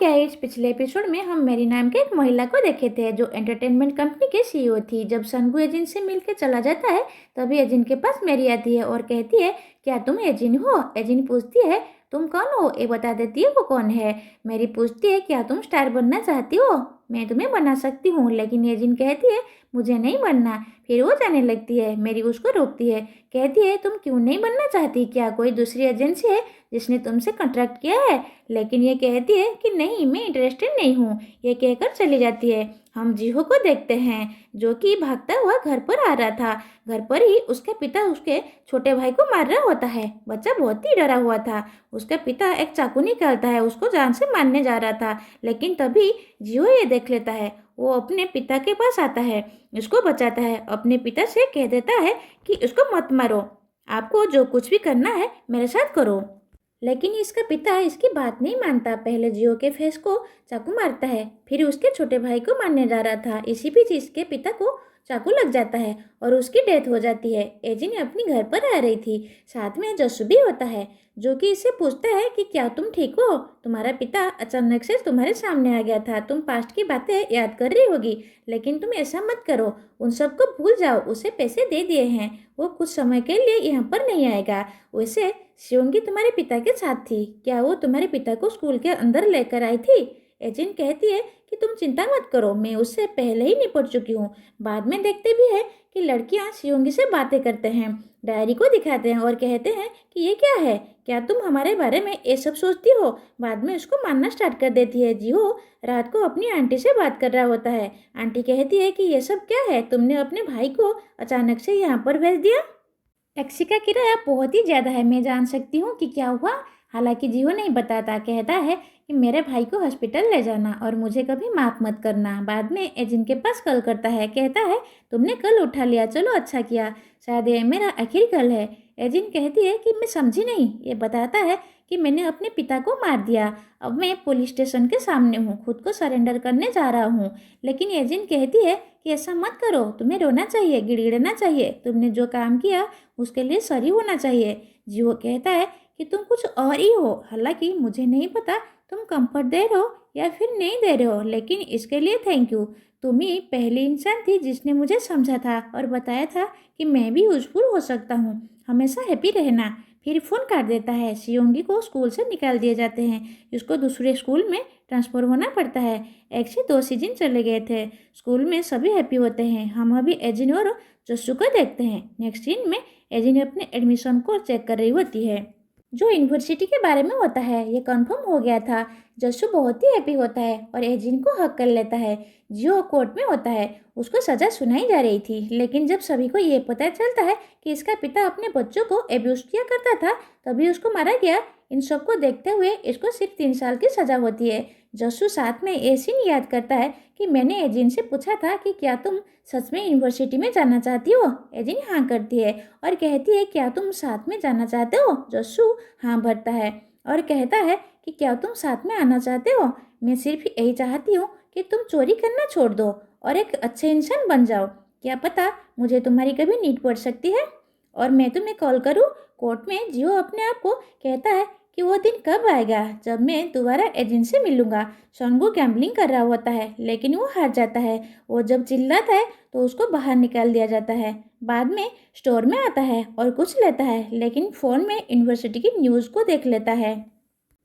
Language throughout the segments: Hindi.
क्या इस पिछले एपिसोड में हम मेरी नाम के एक महिला को देखे थे जो एंटरटेनमेंट कंपनी के सीईओ थी। जब संगू एजिन से मिलकर चला जाता है तभी एजिन के पास मेरी आती है और कहती है क्या तुम एजिन हो। एजिन पूछती है तुम कौन हो, ये बता देती है वो कौन है। मेरी पूछती है क्या तुम स्टार बनना चाहती हो, मैं तुम्हें बना सकती हूँ, लेकिन एजिन कहती है मुझे नहीं बनना। फिर वो जाने लगती है। मेरी उसको रोकती है, कहती है तुम क्यों नहीं बनना चाहती, क्या कोई दूसरी एजेंसी है जिसने तुमसे कॉन्ट्रैक्ट किया है। लेकिन ये कहती है कि नहीं, मैं इंटरेस्टेड नहीं हूँ। ये कहकर चली जाती है। हम जीहो को देखते हैं जो कि भागता हुआ घर पर आ रहा था। घर पर ही उसके पिता उसके छोटे भाई को मार रहा होता है। बच्चा बहुत ही डरा हुआ था। उसका पिता एक चाकू निकालता है, उसको जान से मारने जा रहा था, लेकिन तभी जीहो ये देख लेता है। वो अपने पिता के पास आता है, उसको बचाता है, अपने पिता से कह देता है कि उसको मत मारो, आपको जो कुछ भी करना है मेरे साथ करो। लेकिन इसका पिता इसकी बात नहीं मानता। पहले जियो के फेस को चाकू मारता है, फिर उसके छोटे भाई को मारने जा रहा था। इसी बीच इसके पिता को चाकू लग जाता है और उसकी डेथ हो जाती है। एजिन अपनी घर पर आ रही थी, साथ में जस्सू भी होता है जो कि इससे पूछता है कि क्या तुम ठीक हो, तुम्हारा पिता अचानक से तुम्हारे सामने आ गया था, तुम पास्ट की बातें याद कर रही होगी, लेकिन तुम ऐसा मत करो, उन सबको भूल जाओ, उसे पैसे दे दिए हैं, वो कुछ समय के लिए यहाँ पर नहीं आएगा। वैसे शिवंगी तुम्हारे पिता के साथ थी, क्या वो तुम्हारे पिता को स्कूल के अंदर लेकर आई थी। एजेंट कहती है कि तुम चिंता मत करो, मैं उससे पहले ही निपट चुकी हूँ। बाद में देखते भी है कि लड़कियाँ शिवंगी से बातें करते हैं, डायरी को दिखाते हैं और कहते हैं कि ये क्या है, क्या तुम हमारे बारे में ये सब सोचती हो। बाद में उसको मानना स्टार्ट कर देती है। जीहो रात को अपनी आंटी से बात कर रहा होता है। आंटी कहती है कि ये सब क्या है, तुमने अपने भाई को अचानक से यहाँ पर भेज दिया। टैक्सी का किराया बहुत ही ज़्यादा है, मैं जान सकती हूँ कि क्या हुआ। हालांकि जीहो नहीं बताता, कहता है कि मेरे भाई को हॉस्पिटल ले जाना और मुझे कभी माफ़ मत करना। बाद में एजेंट के पास कॉल करता है, कहता है तुमने कल उठा लिया, चलो अच्छा किया, शायद ये मेरा आखिरी कॉल है। एजेंट कहती है कि मैं समझी नहीं। ये बताता है कि मैंने अपने पिता को मार दिया, अब मैं पुलिस स्टेशन के सामने हूँ, खुद को सरेंडर करने जा रहा हूँ। लेकिन एजेंट कहती है कि ऐसा मत करो, तुम्हें रोना चाहिए, गिड़गिड़ाना चाहिए, तुमने जो काम किया उसके लिए सॉरी होना चाहिए। जीहो कहता है कि तुम कुछ और ही हो, हालांकि मुझे नहीं पता तुम कंफर्ट दे रहे हो या फिर नहीं दे रहे हो, लेकिन इसके लिए थैंक यू। तुम ही पहली इंसान थी जिसने मुझे समझा था और बताया था कि मैं भी यूजफुल हो सकता हूँ, हमेशा हैप्पी रहना। फिर फ़ोन काट देता है। शियोंगी को स्कूल से निकाल दिए जाते हैं, उसको दूसरे स्कूल में ट्रांसफ़र होना पड़ता है। 1 से 2 सीजन चले गए थे। स्कूल में सभी हैप्पी होते हैं। हम अभी एजिन और जस्सू को देखते हैं। नेक्स्ट सीन में एजिन अपने एडमिशन को चेक कर रही होती है जो यूनिवर्सिटी के बारे में होता है। ये कंफर्म हो गया था। जस्सू बहुत ही हैप्पी होता है और एजिन को हक कर लेता है। जियो कोर्ट में होता है, उसको सज़ा सुनाई जा रही थी, लेकिन जब सभी को ये पता चलता है कि इसका पिता अपने बच्चों को एब्यूज किया करता था तभी उसको मारा गया। इन सब को देखते हुए इसको सिर्फ 3 साल की सज़ा होती है। जस्सू साथ में ये सीन याद करता है कि मैंने एजिन से पूछा था कि क्या तुम सच में यूनिवर्सिटी में जाना चाहती हो। एजिन हाँ करती है और कहती है क्या तुम साथ में जाना चाहते हो। जस्सू हाँ भरता है और कहता है कि क्या तुम साथ में आना चाहते हो। मैं सिर्फ यही चाहती हूँ कि तुम चोरी करना छोड़ दो और एक अच्छे इंसान बन जाओ। क्या पता मुझे तुम्हारी कभी नीड पड़ सकती है और मैं तुम्हें कॉल करूँ। कोर्ट में जियो अपने आप को कहता है कि वो दिन कब आएगा जब मैं दोबारा एजेंट से मिलूंगा। संगू गैम्बलिंग कर रहा होता है लेकिन वो हार जाता है। वो जब चिल्लाता है तो उसको बाहर निकाल दिया जाता है। बाद में स्टोर में आता है और कुछ लेता है, लेकिन फ़ोन में यूनिवर्सिटी की न्यूज़ को देख लेता है।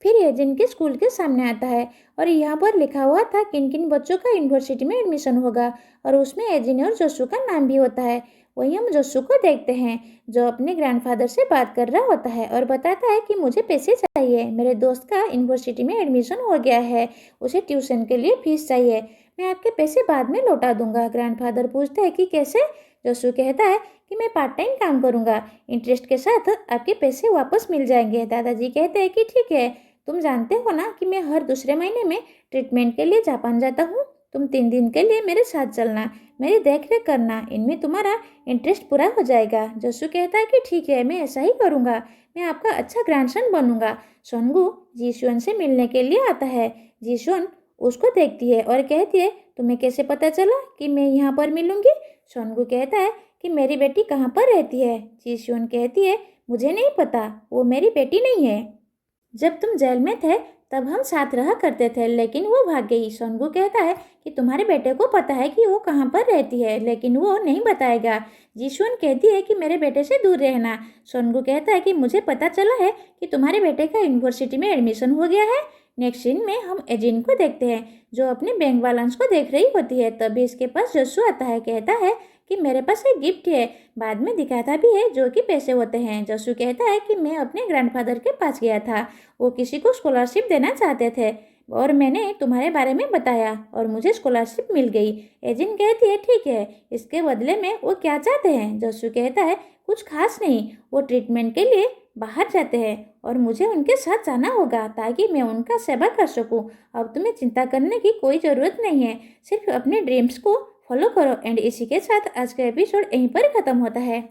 फिर एजेंट के स्कूल के सामने आता है और यहाँ पर लिखा हुआ था किन किन बच्चों का यूनिवर्सिटी में एडमिशन होगा और उसमें एजेंट और जस्सू का नाम भी होता है। वही हम जस्सू को देखते हैं जो अपने ग्रैंडफादर से बात कर रहा होता है और बताता है कि मुझे पैसे चाहिए, मेरे दोस्त का यूनिवर्सिटी में एडमिशन हो गया है, उसे ट्यूशन के लिए फीस चाहिए, मैं आपके पैसे बाद में लौटा दूंगा। ग्रैंडफादर पूछते हैं कि कैसे। जस्सू कहता है कि मैं पार्ट टाइम काम करूंगा, इंटरेस्ट के साथ आपके पैसे वापस मिल जाएंगे। दादाजी कहते हैं कि ठीक है, तुम जानते हो ना कि मैं हर दूसरे महीने में ट्रीटमेंट के लिए जापान जाता हूँ, तुम 3 दिन के लिए मेरे साथ चलना, मेरी देख रेख करना, इनमें तुम्हारा इंटरेस्ट पूरा हो जाएगा। जस्सू कहता है कि ठीक है, मैं ऐसा ही करूँगा, मैं आपका अच्छा ग्रैंडसन बनूंगा। सोनगू जीशुन से मिलने के लिए आता है। जीशुन उसको देखती है और कहती है तुम्हें कैसे पता चला कि मैं यहाँ पर मिलूंगी। सोनगू कहता है कि मेरी बेटी कहाँ पर रहती है। जीशुन कहती है मुझे नहीं पता, वो मेरी बेटी नहीं है। जब तुम जेल में थे तब हम साथ रहा करते थे, लेकिन वो भाग गई। सोनगू कहता है कि तुम्हारे बेटे को पता है कि वो कहाँ पर रहती है, लेकिन वो नहीं बताएगा। जीशुन कहती है कि मेरे बेटे से दूर रहना। सोनगू कहता है कि मुझे पता चला है कि तुम्हारे बेटे का यूनिवर्सिटी में एडमिशन हो गया है। नेक्स्ट सीन में हम एजिन को देखते हैं जो अपने बैंक बैलेंस को देख रही होती है। तभी इसके पास जस्सू आता है, कहता है कि मेरे पास एक गिफ्ट है। बाद में दिखाता भी है जो कि पैसे होते हैं। जस्सू कहता है कि मैं अपने ग्रैंडफादर के पास गया था, वो किसी को स्कॉलरशिप देना चाहते थे और मैंने तुम्हारे बारे में बताया और मुझे स्कॉलरशिप मिल गई। एजिन कहती है ठीक है, इसके बदले में वो क्या चाहते हैं? जस्सू कहता है कुछ खास नहीं, वो ट्रीटमेंट के लिए बाहर जाते हैं और मुझे उनके साथ जाना होगा ताकि मैं उनका सेवा कर सकूं। अब तुम्हें चिंता करने की कोई ज़रूरत नहीं है, सिर्फ अपने ड्रीम्स को फॉलो करो। एंड इसी के साथ आज का एपिसोड यहीं पर ख़त्म होता है।